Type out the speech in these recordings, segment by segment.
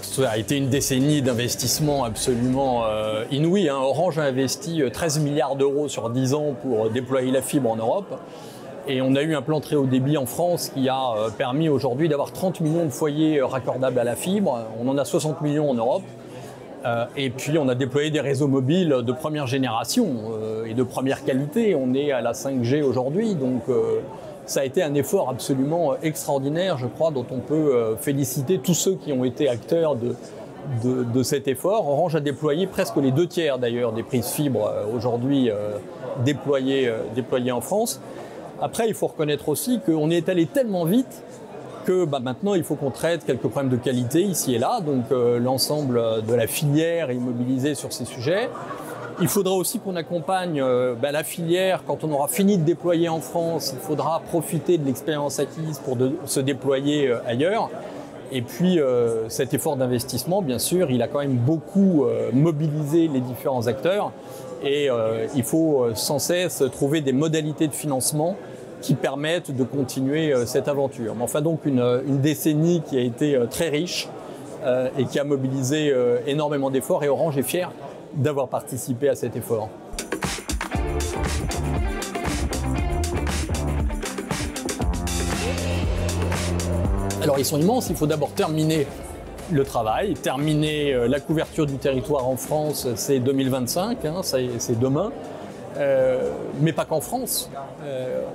ça a été une décennie d'investissement absolument inouïe. Orange a investi 13 milliards d'euros sur 10 ans pour déployer la fibre en Europe. Et on a eu un plan très haut débit en France qui a permis aujourd'hui d'avoir 30 millions de foyers raccordables à la fibre. On en a 60 millions en Europe. Et puis on a déployé des réseaux mobiles de première génération et de première qualité. On est à la 5G aujourd'hui, donc ça a été un effort absolument extraordinaire, je crois, dont on peut féliciter tous ceux qui ont été acteurs de cet effort. Orange a déployé presque les 2/3 d'ailleurs des prises fibres aujourd'hui déployées en France. Après, il faut reconnaître aussi qu'on est allé tellement vite que maintenant, il faut qu'on traite quelques problèmes de qualité ici et là. Donc, l'ensemble de la filière est mobilisé sur ces sujets. Il faudra aussi qu'on accompagne la filière. Quand on aura fini de déployer en France, il faudra profiter de l'expérience acquise pour se déployer ailleurs. Et puis, cet effort d'investissement, bien sûr, il a quand même beaucoup mobilisé les différents acteurs. Et il faut sans cesse trouver des modalités de financement qui permettent de continuer cette aventure. Mais enfin donc une décennie qui a été très riche et qui a mobilisé énormément d'efforts, et Orange est fier d'avoir participé à cet effort. Alors ils sont immenses, il faut d'abord terminer le travail, terminer la couverture du territoire en France, c'est 2025, c'est demain. Mais pas qu'en France.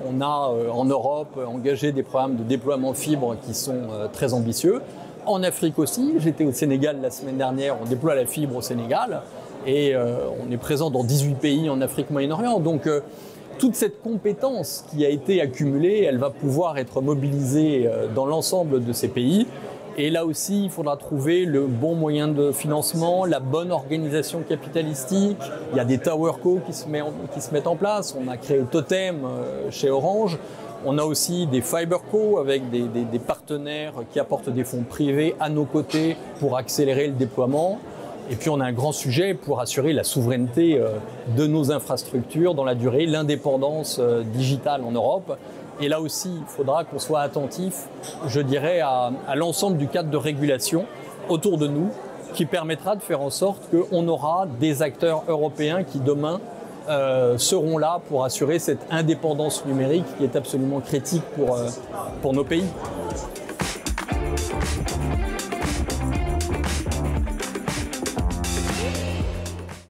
On a en Europe engagé des programmes de déploiement fibre qui sont très ambitieux. En Afrique aussi, j'étais au Sénégal la semaine dernière, on déploie la fibre au Sénégal et on est présent dans 18 pays en Afrique Moyen-Orient. Donc toute cette compétence qui a été accumulée, elle va pouvoir être mobilisée dans l'ensemble de ces pays. Et là aussi, il faudra trouver le bon moyen de financement, la bonne organisation capitalistique. Il y a des towerco qui se mettent en place. On a créé Totem chez Orange. On a aussi des fiberco avec des partenaires qui apportent des fonds privés à nos côtés pour accélérer le déploiement. Et puis on a un grand sujet pour assurer la souveraineté de nos infrastructures dans la durée, l'indépendance digitale en Europe. Et là aussi, il faudra qu'on soit attentif, je dirais, à l'ensemble du cadre de régulation autour de nous, qui permettra de faire en sorte qu'on aura des acteurs européens qui, demain, seront là pour assurer cette indépendance numérique qui est absolument critique pour nos pays.